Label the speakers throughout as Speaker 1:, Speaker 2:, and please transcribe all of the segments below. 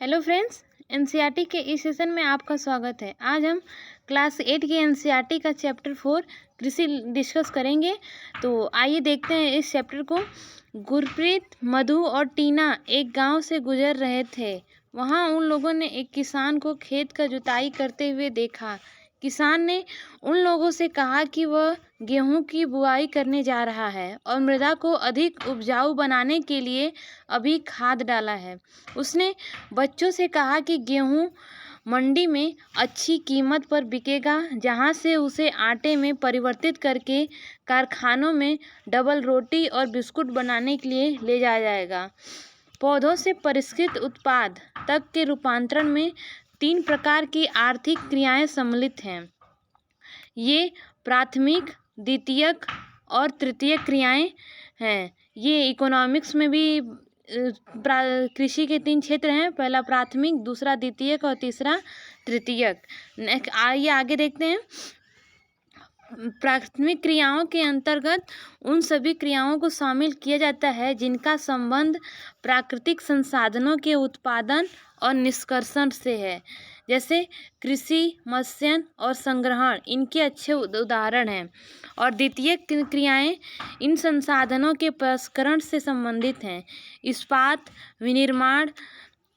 Speaker 1: Hello friends, NCERT के इस session में आपका स्वागत है। आज हम क्लास 8 के एनसीईआरटी का चैप्टर 4 कृषि डिस्कस करेंगे। तो आइए देखते हैं इस चैप्टर को। गुरप्रीत, मधु और टीना एक गांव से गुजर रहे थे। वहां उन लोगों ने एक किसान को खेत का जुताई करते हुए देखा। किसान ने उन लोगों से कहा कि वह गेहूं की बुआई करने जा रहा है और मृदा को अधिक उपजाऊ बनाने के लिए अभी खाद डाला है। उसने बच्चों से कहा कि गेहूं मंडी में अच्छी कीमत पर बिकेगा, जहां से उसे आटे में परिवर्तित करके कारखानों में डबल रोटी और बिस्कुट बनाने के लिए ले जाया जाएगा। पौधों से परिष्कृत उत्पाद तक के रूपांतरण में 3 प्रकार की आर्थिक क्रियाएं सम्मिलित हैं। ये प्राथमिक, द्वितीयक और तृतीयक क्रियाएं हैं। ये इकोनॉमिक्स में भी कृषि के 3 क्षेत्र हैं। पहला प्राथमिक, दूसरा द्वितीयक और तीसरा तृतीयक। आइए आगे देखते हैं। प्राथमिक क्रियाओं के अंतर्गत उन सभी क्रियाओं को शामिल किया जाता है जिनका संबंध प्राकृतिक संसाधनों के उत्पादन और निष्कर्षण से है, जैसे कृषि, मत्स्य और संग्रहण इनके अच्छे उदाहरण हैं। और द्वितीय क्रियाएं इन संसाधनों के प्रसंस्करण से संबंधित हैं। इस्पात, विनिर्माण,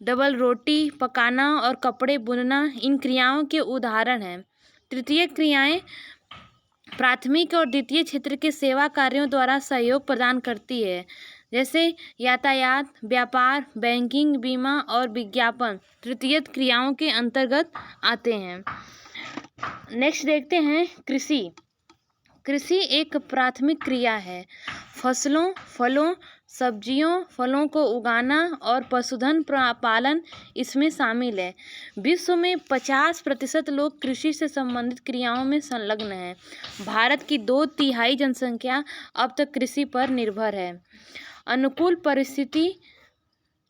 Speaker 1: डबल रोटी पकाना और कपड़े बुनना इन क्रियाओं के उदाहरण हैं। तृतीय क्रियाएं प्राथमिक और द्वितीय क्षेत्र के सेवा कार्यों द्वारा सहयोग प्रदान करती है, जैसे यातायात, व्यापार, बैंकिंग, बीमा और विज्ञापन तृतीय क्रियाओं के अंतर्गत आते हैं। नेक्स्ट देखते हैं कृषि। कृषि एक प्राथमिक क्रिया है। फसलों, फलों, सब्जियों, फलों को उगाना और पशुधन पालन इसमें शामिल है। विश्व में 50% लोग कृषि से संबंधित क्रियाओं में संलग्न हैं। भारत की 2/3 जनसंख्या अब तक कृषि पर निर्भर है। अनुकूल परिस्थिति,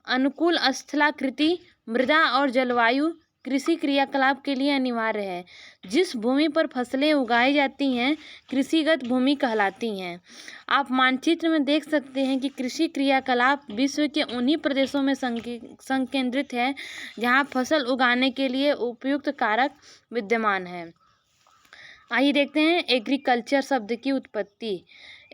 Speaker 1: अनुकूल स्थलाकृति, मृदा और जलवायु कृषि क्रियाकलाप के लिए अनिवार्य है। जिस भूमि पर फसलें उगाई जाती हैं कृषिगत भूमि कहलाती हैं। आप मानचित्र में देख सकते हैं कि कृषि क्रियाकलाप विश्व के उन्हीं प्रदेशों में संकेंद्रित है जहां फसल उगाने के लिए उपयुक्त कारक विद्यमान है। आइए देखते हैं एग्रीकल्चर शब्द की उत्पत्ति।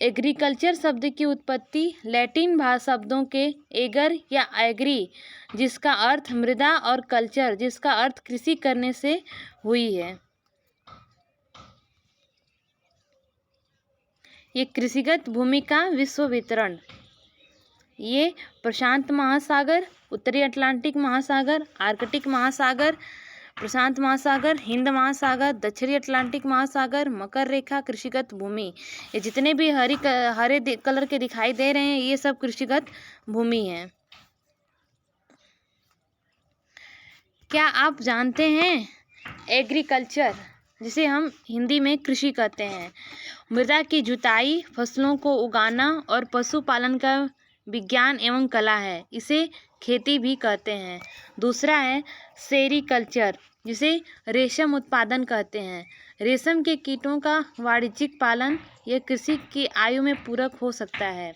Speaker 1: एग्रीकल्चर शब्द की उत्पत्ति लैटिन भाषा शब्दों के एगर या एग्री, जिसका अर्थ मृदा, और कल्चर, जिसका अर्थ कृषि करने से हुई है। ये कृषिगत भूमि का विश्व वितरण, ये प्रशांत महासागर, उत्तरी अटलांटिक महासागर, आर्कटिक महासागर, प्रशांत महासागर, हिंद महासागर, दक्षिणी अटलांटिक महासागर, मकर रेखा कृषिगत भूमि, ये जितने भी हरे कलर के दिखाई दे रहे हैं ये सब कृषिगत भूमि है। क्या आप जानते हैं एग्रीकल्चर, जिसे हम हिंदी में कृषि कहते हैं, मृदा की जुताई, फसलों को उगाना और पशुपालन का विज्ञान एवं कला है। इसे खेती भी कहते हैं। दूसरा है सेरीकल्चर, जिसे रेशम उत्पादन कहते हैं। रेशम के कीटों का वाणिज्यिक पालन यह कृषि की आयु में पूरक हो सकता है।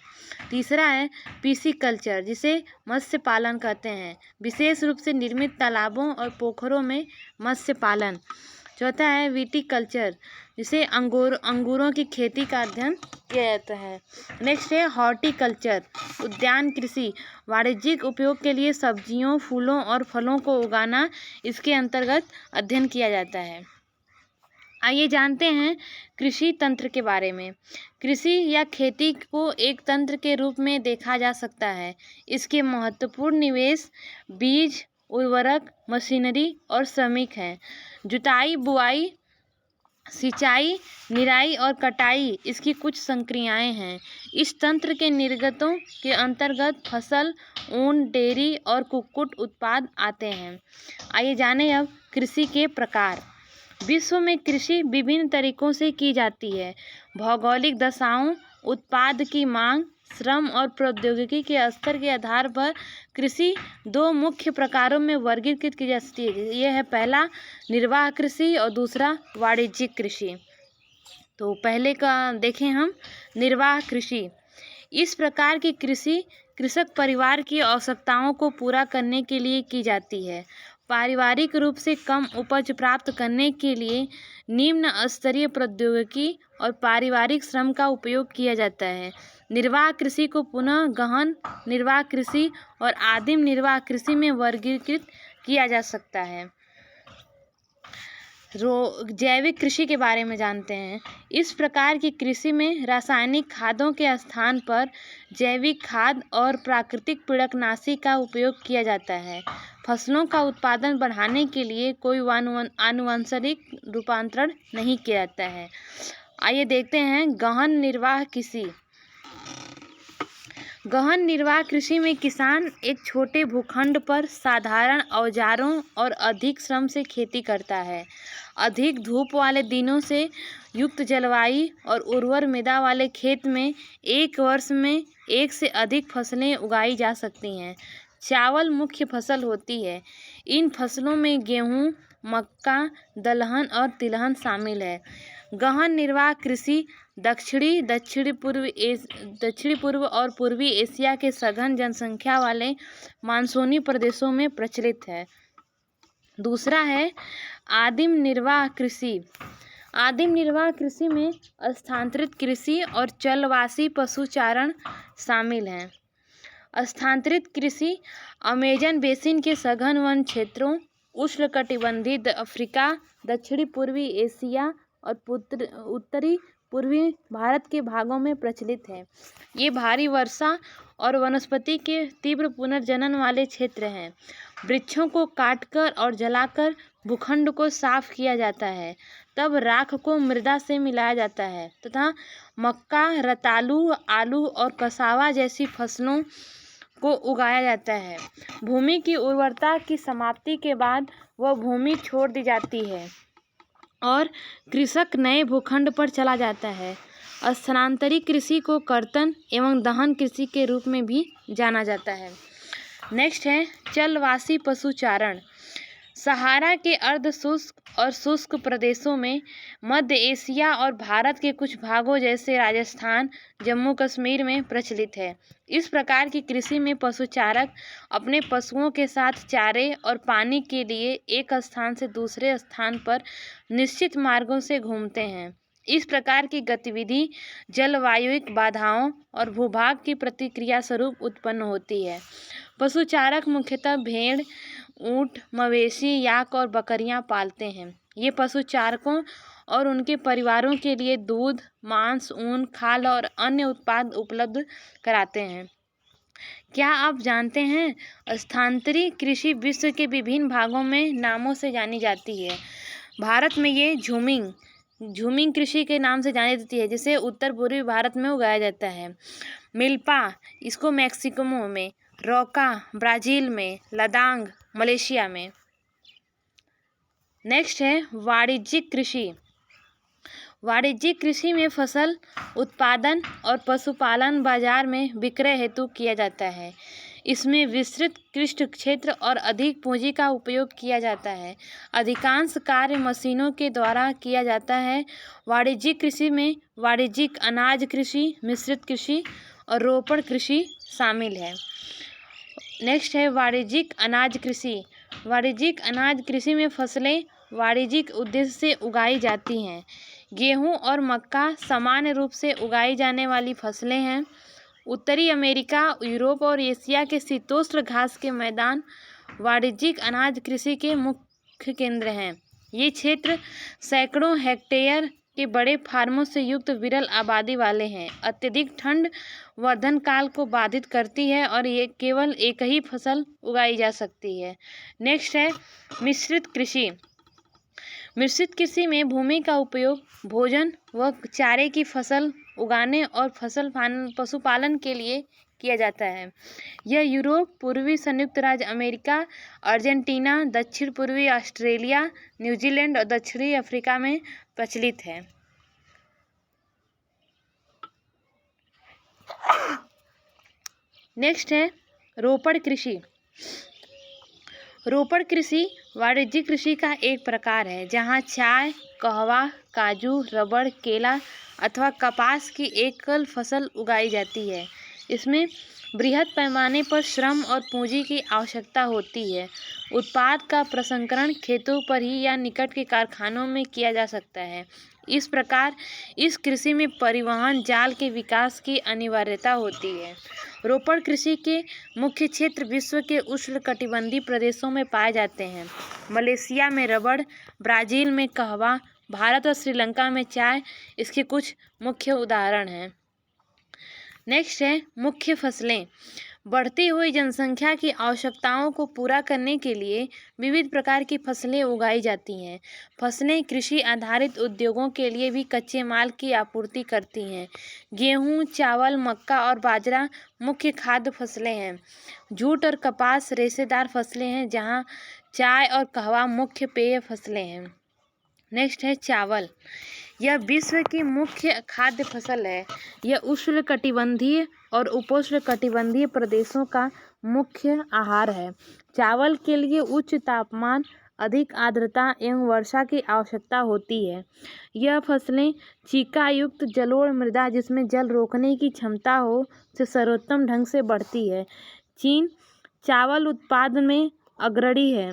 Speaker 1: तीसरा है पिसीकल्चर, जिसे मत्स्य पालन कहते हैं, विशेष रूप से निर्मित तालाबों और पोखरों में मत्स्य पालन। चौथा है विटीकल्चर, जिसे अंगूरों की खेती का अध्ययन किया जाता है। नेक्स्ट है हॉर्टिकल्चर, उद्यान कृषि, वाणिज्यिक उपयोग के लिए सब्जियों, फूलों और फलों को उगाना इसके अंतर्गत अध्ययन किया जाता है। आइए जानते हैं कृषि तंत्र के बारे में। कृषि या खेती को एक तंत्र के रूप में देखा जा सकता है। इसके महत्वपूर्ण निवेश बीज, उर्वरक, मशीनरी और श्रमिक हैं। जुताई, बुआई, सिंचाई, निराई और कटाई इसकी कुछ संक्रियाएं हैं। इस तंत्र के निर्गतों के अंतर्गत फसल, ऊन, डेयरी और कुक्कुट उत्पाद आते हैं। आइए जानें अब कृषि के प्रकार। विश्व में कृषि विभिन्न तरीकों से की जाती है। भौगोलिक दशाओं, उत्पाद की मांग, श्रम और प्रौद्योगिकी के स्तर के आधार पर कृषि 2 मुख्य प्रकारों में वर्गीकृत की जा सकती है। यह है पहला निर्वाह कृषि और दूसरा वाणिज्यिक कृषि। तो पहले का देखें हम निर्वाह कृषि। इस प्रकार की कृषि कृषक परिवार की आवश्यकताओं को पूरा करने के लिए की जाती है। पारिवारिक रूप से कम उपज प्राप्त करने के लिए निम्न स्तरीय प्रौद्योगिकी और पारिवारिक श्रम का उपयोग किया जाता है। निर्वाह कृषि को पुनः गहन निर्वाह कृषि और आदिम निर्वाह कृषि में वर्गीकृत किया जा सकता है। जैविक कृषि के बारे में जानते हैं। इस प्रकार की कृषि में रासायनिक खादों के स्थान पर जैविक खाद और प्राकृतिक पीड़कनाशी का उपयोग किया जाता है। फसलों का उत्पादन बढ़ाने के लिए कोई आनुवंशिक रूपांतरण नहीं किया जाता है। आइए देखते हैं गहन निर्वाह कृषि। गहन निर्वाह कृषि में किसान एक छोटे भूखंड पर साधारण औजारों और अधिक श्रम से खेती करता है। अधिक धूप वाले दिनों से युक्त जलवायु और उर्वर मृदा वाले खेत में एक वर्ष में एक से अधिक फसलें उगाई जा सकती हैं। चावल मुख्य फसल होती है। इन फसलों में गेहूँ, मक्का, दलहन और तिलहन शामिल है। गहन निर्वाह कृषि दक्षिणी पूर्व और पूर्वी एशिया के सघन जनसंख्या वाले मानसूनी प्रदेशों में प्रचलित है। दूसरा है आदिम निर्वाह कृषि। आदिम निर्वाह कृषि में स्थानांतरित कृषि और चलवासी पशुचारण शामिल हैं। स्थानांतरित कृषि अमेजन बेसिन के सघन वन क्षेत्रों, उष्णकटिबंधीय अफ्रीका, दक्षिणी पूर्वी एशिया और उत्तरी पूर्वी भारत के भागों में प्रचलित है। ये भारी वर्षा और वनस्पति के तीव्र पुनर्जनन वाले क्षेत्र हैं। वृक्षों को काटकर और जलाकर भूखंड को साफ किया जाता है, तब राख को मृदा से मिलाया जाता है तथा मक्का, रतालू, आलू और कसावा जैसी फसलों को उगाया जाता है। भूमि की उर्वरता की समाप्ति के बाद वह भूमि छोड़ दी जाती है और कृषक नए भूखंड पर चला जाता है। स्थानांतरित कृषि को कर्तन एवं दहन कृषि के रूप में भी जाना जाता है। नेक्स्ट है चलवासी पशुचारण। सहारा के अर्ध शुष्क और शुष्क प्रदेशों में, मध्य एशिया और भारत के कुछ भागों जैसे राजस्थान, जम्मू कश्मीर में प्रचलित है। इस प्रकार की कृषि में पशुचारक अपने पशुओं के साथ चारे और पानी के लिए एक स्थान से दूसरे स्थान पर निश्चित मार्गों से घूमते हैं। इस प्रकार की गतिविधि जलवायुक बाधाओं और भूभाग की प्रतिक्रिया स्वरूप उत्पन्न होती है। पशुचारक मुख्यतः भेड़, ऊँट, मवेशी, याक और बकरियां पालते हैं। ये पशुचारकों और उनके परिवारों के लिए दूध, मांस, ऊन, खाल और अन्य उत्पाद उपलब्ध कराते हैं। क्या आप जानते हैं स्थानांतरित कृषि विश्व के विभिन्न भागों में नामों से जानी जाती है। भारत में ये झूमिंग कृषि के नाम से जानी जाती है, जिसे उत्तर पूर्वी भारत में उगाया जाता है। मिल्पा, इसको मैक्सिको में, रोका ब्राज़ील में, लदांग मलेशिया में। नेक्स्ट है वाणिज्यिक कृषि। वाणिज्यिक कृषि में फसल उत्पादन और पशुपालन बाजार में विक्रय हेतु किया जाता है। इसमें विस्तृत कृषि क्षेत्र और अधिक पूंजी का उपयोग किया जाता है। अधिकांश कार्य मशीनों के द्वारा किया जाता है। वाणिज्यिक कृषि में वाणिज्यिक अनाज कृषि, मिश्रित कृषि और रोपण कृषि शामिल है। नेक्स्ट है वाणिज्यिक अनाज कृषि। वाणिज्यिक अनाज कृषि में फसलें वाणिज्यिक उद्देश्य से उगाई जाती हैं। गेहूं और मक्का सामान्य रूप से उगाई जाने वाली फसलें हैं। उत्तरी अमेरिका, यूरोप और एशिया के शीतोष्ण घास के मैदान वाणिज्यिक अनाज कृषि के मुख्य केंद्र हैं। ये क्षेत्र सैकड़ों हेक्टेयर के बड़े फार्मों से युक्त विरल आबादी वाले हैं। अत्यधिक ठंड वर्धन काल को बाधित करती है और ये केवल एक ही फसल उगाई जा सकती है। नेक्स्ट है मिश्रित कृषि। मिश्रित कृषि में भूमि का उपयोग भोजन व चारे की फसल उगाने और पशुपालन के लिए किया जाता है। यह यूरोप, पूर्वी संयुक्त राज्य अमेरिका, अर्जेंटीना, दक्षिण पूर्वी ऑस्ट्रेलिया, न्यूजीलैंड और दक्षिणी अफ्रीका में प्रचलित है। नेक्स्ट है रोपण कृषि। रोपण कृषि वाणिज्यिक कृषि का एक प्रकार है, जहाँ चाय, कहवा, काजू, रबड़, केला अथवा कपास की एकल फसल उगाई जाती है। इसमें बृहद पैमाने पर श्रम और पूंजी की आवश्यकता होती है। उत्पाद का प्रसंस्करण खेतों पर ही या निकट के कारखानों में किया जा सकता है। इस प्रकार इस कृषि में परिवहन जाल के विकास की अनिवार्यता होती है। रोपण कृषि के मुख्य क्षेत्र विश्व के उष्णकटिबंधीय प्रदेशों में पाए जाते हैं। मलेशिया में रबड़, ब्राज़ील में कहवा, भारत और श्रीलंका में चाय इसके कुछ मुख्य उदाहरण हैं। नेक्स्ट है मुख्य फसलें। बढ़ती हुई जनसंख्या की आवश्यकताओं को पूरा करने के लिए विविध प्रकार की फसलें उगाई जाती हैं। फसलें कृषि आधारित उद्योगों के लिए भी कच्चे माल की आपूर्ति करती हैं। गेहूं, चावल, मक्का और बाजरा मुख्य खाद्य फसलें हैं। जूट और कपास रेशेदार फसलें हैं, जहां चाय और कहवा मुख्य पेय फसलें हैं। नेक्स्ट है चावल। यह विश्व की मुख्य खाद्य फसल है। यह उष्णकटिबंधीय और उपोष्णकटिबंधीय प्रदेशों का मुख्य आहार है। चावल के लिए उच्च तापमान, अधिक आर्द्रता एवं वर्षा की आवश्यकता होती है। यह फसलें चीका युक्त जलोढ़ मृदा जिसमें जल रोकने की क्षमता हो से सर्वोत्तम ढंग से बढ़ती है। चीन चावल उत्पादन में अग्रणी है।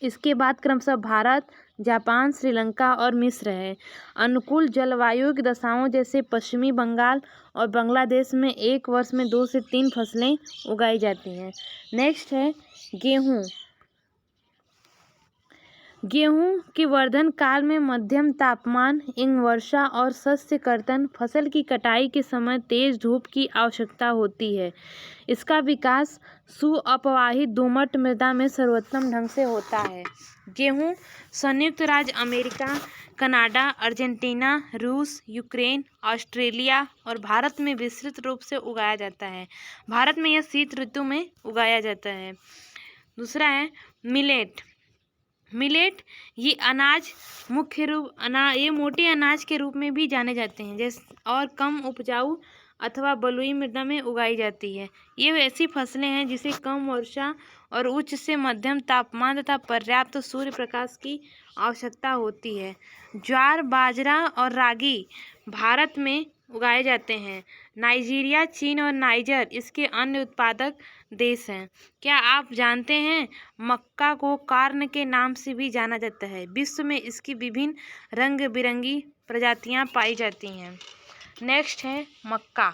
Speaker 1: इसके बाद क्रमशः भारत, जापान, श्रीलंका और मिस्र है। अनुकूल जलवायु की दशाओं जैसे पश्चिमी बंगाल और बांग्लादेश में एक वर्ष में 2 से 3 फसलें उगाई जाती हैं। नेक्स्ट है गेहूँ। गेहूं के वर्धन काल में मध्यम तापमान एवं वर्षा और शस्य कर्तन फसल की कटाई के समय तेज धूप की आवश्यकता होती है। इसका विकास सुअपवाहित दोमट मृदा में सर्वोत्तम ढंग से होता है। गेहूं संयुक्त राज्य अमेरिका, कनाडा, अर्जेंटीना, रूस, यूक्रेन, ऑस्ट्रेलिया और भारत में विस्तृत रूप से उगाया जाता है। भारत में यह शीत ऋतु में उगाया जाता है। दूसरा है मिलेट। मिलेट ये अनाज ये मोटे अनाज के रूप में भी जाने जाते हैं, जैसे और कम उपजाऊ अथवा बलुई मृदा में उगाई जाती है। ये ऐसी फसलें हैं जिसे कम वर्षा और उच्च से मध्यम तापमान तथा पर्याप्त सूर्य प्रकाश की आवश्यकता होती है। ज्वार, बाजरा और रागी भारत में उगाए जाते हैं। नाइजीरिया, चीन और नाइजर इसके अन्य उत्पादक देश हैं। क्या आप जानते हैं मक्का को कार्न के नाम से भी जाना जाता है। विश्व में इसकी विभिन्न रंग बिरंगी प्रजातियां पाई जाती हैं। नेक्स्ट है मक्का।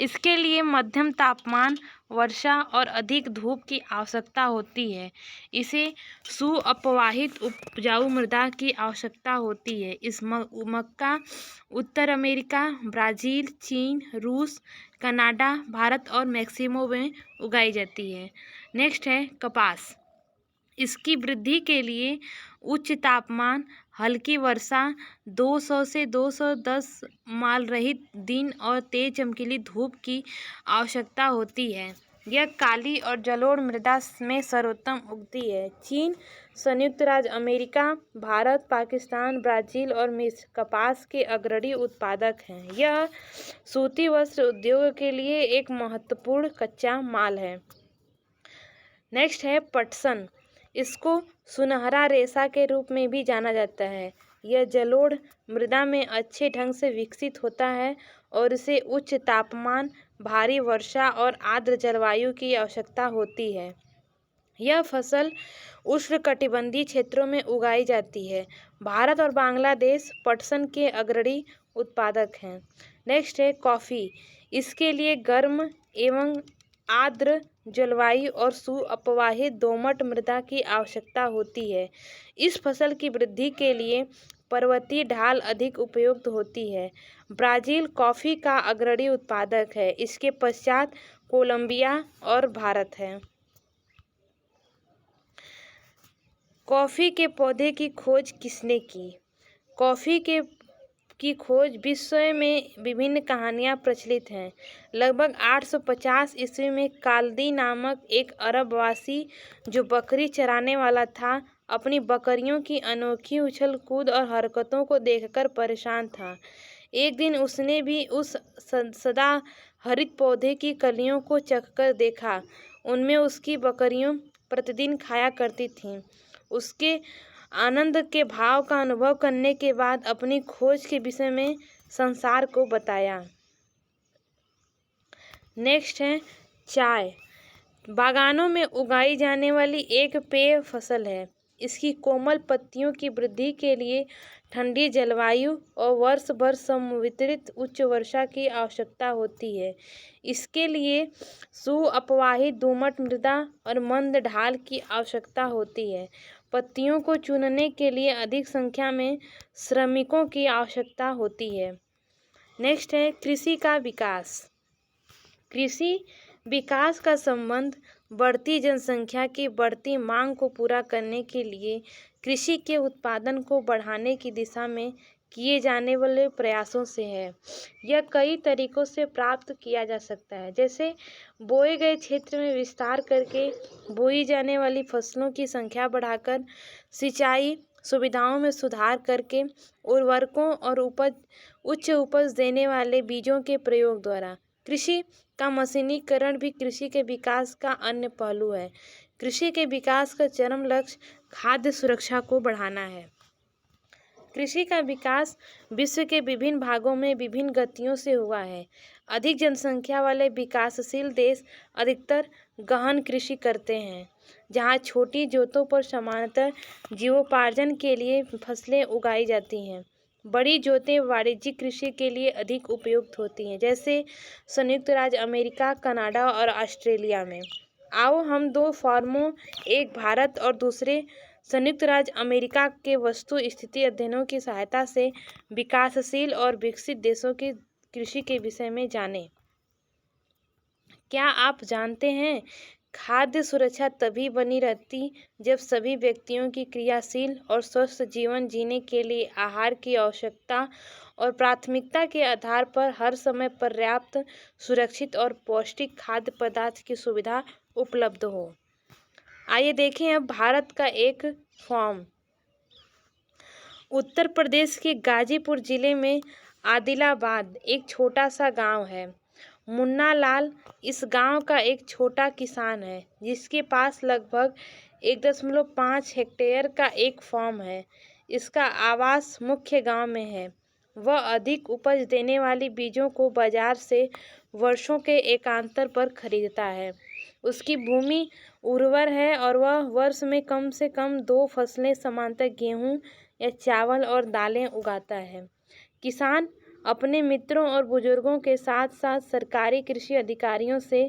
Speaker 1: इसके लिए मध्यम तापमान, वर्षा और अधिक धूप की आवश्यकता होती है। इसे सुअपवाहित उपजाऊ मृदा की आवश्यकता होती है। इस मक्का उत्तर अमेरिका, ब्राज़ील, चीन, रूस, कनाडा, भारत और मैक्सिको में उगाई जाती है। नेक्स्ट है कपास। इसकी वृद्धि के लिए उच्च तापमान, हल्की वर्षा, 200 से 210 माल रहित दिन और तेज चमकीली धूप की आवश्यकता होती है। यह काली और जलोढ़ मृदा में सर्वोत्तम उगती है। चीन, संयुक्त राज्य अमेरिका, भारत, पाकिस्तान, ब्राज़ील और मिस्र कपास के अग्रणी उत्पादक हैं। यह सूती वस्त्र उद्योग के लिए एक महत्वपूर्ण कच्चा माल है। नेक्स्ट है पटसन। इसको सुनहरा रेशा के रूप में भी जाना जाता है। यह जलोढ़ मृदा में अच्छे ढंग से विकसित होता है और इसे उच्च तापमान, भारी वर्षा और आर्द्र जलवायु की आवश्यकता होती है। यह फसल उष्णकटिबंधीय क्षेत्रों में उगाई जाती है। भारत और बांग्लादेश पटसन के अग्रणी उत्पादक हैं। नेक्स्ट है कॉफ़ी। इसके लिए गर्म एवं आर्द्र जलवायु और सुअपवाहित दोमट मृदा की आवश्यकता होती है। इस फसल की वृद्धि के लिए पर्वतीय ढाल अधिक उपयुक्त होती है। ब्राज़ील कॉफ़ी का अग्रणी उत्पादक है। इसके पश्चात कोलंबिया और भारत है। कॉफ़ी के पौधे की खोज किसने की? कॉफ़ी की खोज विश्व में विभिन्न कहानियाँ प्रचलित हैं। लगभग 850 ईस्वी में काल्दी नामक एक अरबवासी जो बकरी चराने वाला था, अपनी बकरियों की अनोखी उछल कूद और हरकतों को देखकर परेशान था। एक दिन उसने भी उस सदाहरित पौधे की कलियों को चखकर देखा। उनमें उसकी बकरियां प्रतिदिन खाया करती थीं। उसके आनंद के भाव का अनुभव करने के बाद अपनी खोज के विषय में संसार को बताया। नेक्स्ट है चाय। बागानों में उगाई जाने वाली एक पेय फसल है। इसकी कोमल पत्तियों की वृद्धि के लिए ठंडी जलवायु और वर्ष भर संवितरित उच्च वर्षा की आवश्यकता होती है। इसके लिए सुअपवाहित दोमट मृदा और मंद ढाल की आवश्यकता होती है। पत्तियों को चुनने के लिए अधिक संख्या में श्रमिकों की आवश्यकता होती है। नेक्स्ट है कृषि का विकास। कृषि विकास का संबंध बढ़ती जनसंख्या की बढ़ती मांग को पूरा करने के लिए कृषि के उत्पादन को बढ़ाने की दिशा में किए जाने वाले प्रयासों से है। यह कई तरीकों से प्राप्त किया जा सकता है, जैसे बोए गए क्षेत्र में विस्तार करके, बोई जाने वाली फसलों की संख्या बढ़ाकर, सिंचाई सुविधाओं में सुधार करके, उर्वरकों और उच्च उपज देने वाले बीजों के प्रयोग द्वारा। कृषि का मशीनीकरण भी कृषि के विकास का अन्य पहलू है। कृषि के विकास का चरम लक्ष्य खाद्य सुरक्षा को बढ़ाना है। कृषि का विकास विश्व के विभिन्न भागों में विभिन्न गतियों से हुआ है। अधिक जनसंख्या वाले विकासशील देश अधिकतर गहन कृषि करते हैं, जहाँ छोटी जोतों पर सामान्यतः जीवोपार्जन के लिए फसलें उगाई जाती हैं। बड़ी जोतें वाणिज्यिक कृषि के लिए अधिक उपयुक्त होती हैं, जैसे संयुक्त राज्य अमेरिका, कनाडा और ऑस्ट्रेलिया में। आओ हम दो फॉर्मों, एक भारत और दूसरे संयुक्त राज्य अमेरिका के वस्तु स्थिति अध्ययनों की सहायता से विकासशील और विकसित देशों की कृषि के विषय में जानें। क्या आप जानते हैं, खाद्य सुरक्षा तभी बनी रहती जब सभी व्यक्तियों की क्रियाशील और स्वस्थ जीवन जीने के लिए आहार की आवश्यकता और प्राथमिकता के आधार पर हर समय पर्याप्त, सुरक्षित और पौष्टिक खाद्य पदार्थ की सुविधा उपलब्ध हो। आइए देखें अब भारत का एक फॉर्म। उत्तर प्रदेश के गाजीपुर जिले में आदिलाबाद एक छोटा सा गांव है। मुन्ना लाल इस गांव का एक छोटा किसान है, जिसके पास लगभग 1.5 हेक्टेयर का एक फार्म है। इसका आवास मुख्य गांव में है। वह अधिक उपज देने वाली बीजों को बाजार से वर्षों के एकांतर पर खरीदता है। उसकी भूमि उर्वर है और वह वर्ष में कम से कम 2 फसलें समांतर गेहूं या चावल और दालें उगाता है। किसान अपने मित्रों और बुजुर्गों के साथ साथ सरकारी कृषि अधिकारियों से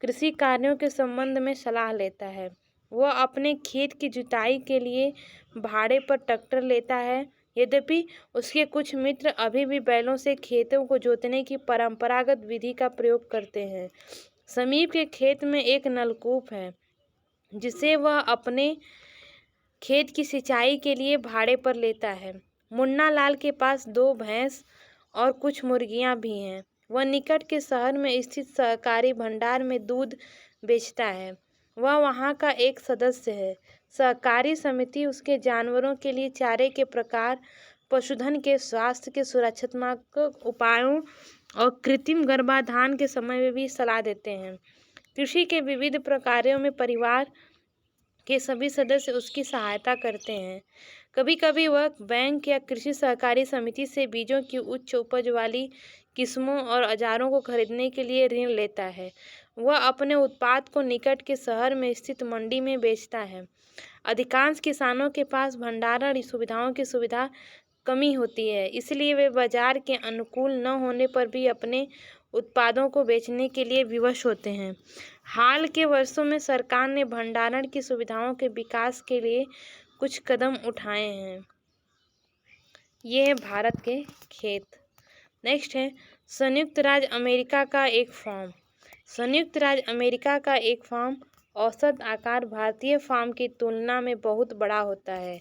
Speaker 1: कृषि कार्यों के संबंध में सलाह लेता है। वह अपने खेत की जुताई के लिए भाड़े पर ट्रैक्टर लेता है। यद्यपि उसके कुछ मित्र अभी भी बैलों से खेतों को जोतने की परंपरागत विधि का प्रयोग करते हैं। समीप के खेत में एक नलकूप है, जिसे वह अपने खेत की सिंचाई के लिए भाड़े पर लेता है। मुन्ना लाल के पास 2 भैंस और कुछ मुर्गियां भी हैं। वह निकट के शहर में स्थित सहकारी भंडार में दूध बेचता है। वह वहां का एक सदस्य है। सहकारी समिति उसके जानवरों के लिए चारे के प्रकार, पशुधन के स्वास्थ्य के सुरक्षात्मक उपायों और कृत्रिम गर्भाधान के समय में भी सलाह देते हैं। कृषि के विविध प्रकारों में परिवार के सभी सदस्य उसकी सहायता करते हैं। कभी कभी वह बैंक या कृषि सहकारी समिति से बीजों की उच्च उपज वाली किस्मों और औजारों को खरीदने के लिए ऋण लेता है। वह अपने उत्पाद को निकट के शहर में स्थित मंडी में बेचता है। अधिकांश किसानों के पास भंडारण सुविधाओं की सुविधा कमी होती है, इसलिए वे बाजार के अनुकूल न होने पर भी अपने उत्पादों को बेचने के लिए विवश होते हैं। हाल के वर्षों में सरकार ने भंडारण की सुविधाओं के विकास के लिए कुछ कदम उठाए हैं। ये है भारत के खेत। नेक्स्ट है संयुक्त राज्य अमेरिका का एक फार्म। संयुक्त राज्य अमेरिका का एक फार्म औसत आकार भारतीय फार्म की तुलना में बहुत बड़ा होता है।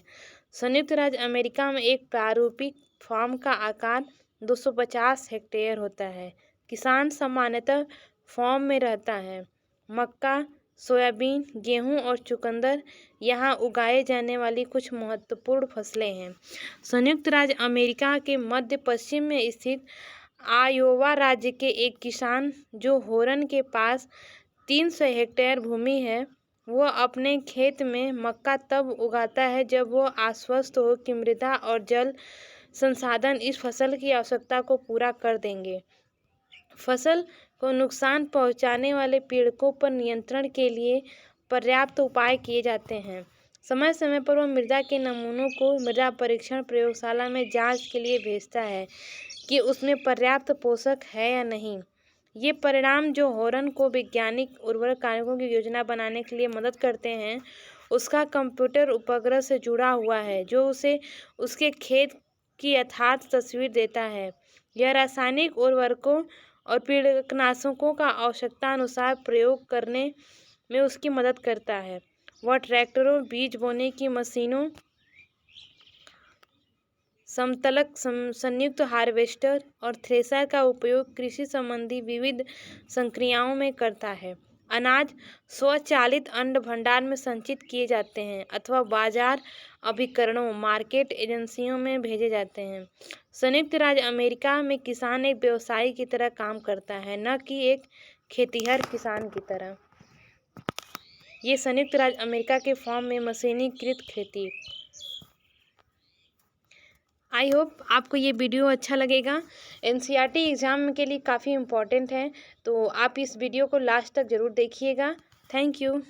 Speaker 1: संयुक्त राज्य अमेरिका में एक प्रारूपिक फार्म का आकार 250 हेक्टेयर होता है। किसान सामान्यतः फार्म में रहता है। मक्का, सोयाबीन, गेहूं और चुकंदर यहाँ उगाए जाने वाली कुछ महत्वपूर्ण फसलें हैं। संयुक्त राज्य अमेरिका के मध्य पश्चिम में स्थित आयोवा राज्य के एक किसान, जो होरन के पास 300 हेक्टेयर भूमि है, वह अपने खेत में मक्का तब उगाता है जब वह आश्वस्त हो कि मृदा और जल संसाधन इस फसल की आवश्यकता को पूरा कर देंगे। फसल को नुकसान पहुंचाने वाले पीड़कों पर नियंत्रण के लिए पर्याप्त उपाय किए जाते हैं। समय समय पर वह मृदा के नमूनों को मृदा परीक्षण प्रयोगशाला में जांच के लिए भेजता है कि उसमें पर्याप्त पोषक है या नहीं। ये परिणाम जो हॉर्न को वैज्ञानिक उर्वरक कार्यों की योजना बनाने के लिए मदद करते हैं, उसका कंप्यूटर उपग्रह से जुड़ा हुआ है जो उसे उसके खेत की यथार्थ तस्वीर देता है। यह रासायनिक उर्वरकों और कीटनाशकों का आवश्यकता अनुसार प्रयोग करने में उसकी मदद करता है। वह ट्रैक्टरों, बीज बोने की मशीनों, समतलक संयुक्त हार्वेस्टर और थ्रेशर का उपयोग कृषि संबंधी विविध संक्रियाओं में करता है। अनाज स्वचालित अन्न भंडार में संचित किए जाते हैं अथवा बाजार अभिकरणों मार्केट एजेंसियों में भेजे जाते हैं। संयुक्त राज्य अमेरिका में किसान एक व्यवसायी की तरह काम करता है, न कि एक खेतिहर किसान की तरह। ये संयुक्त राज्य अमेरिका के फॉर्म में मशीनीकृत खेती। आई होप आपको ये वीडियो अच्छा लगेगा। एनसीईआरटी एग्ज़ाम के लिए काफ़ी इम्पोर्टेंट है, तो आप इस वीडियो को लास्ट तक ज़रूर देखिएगा। Thank you.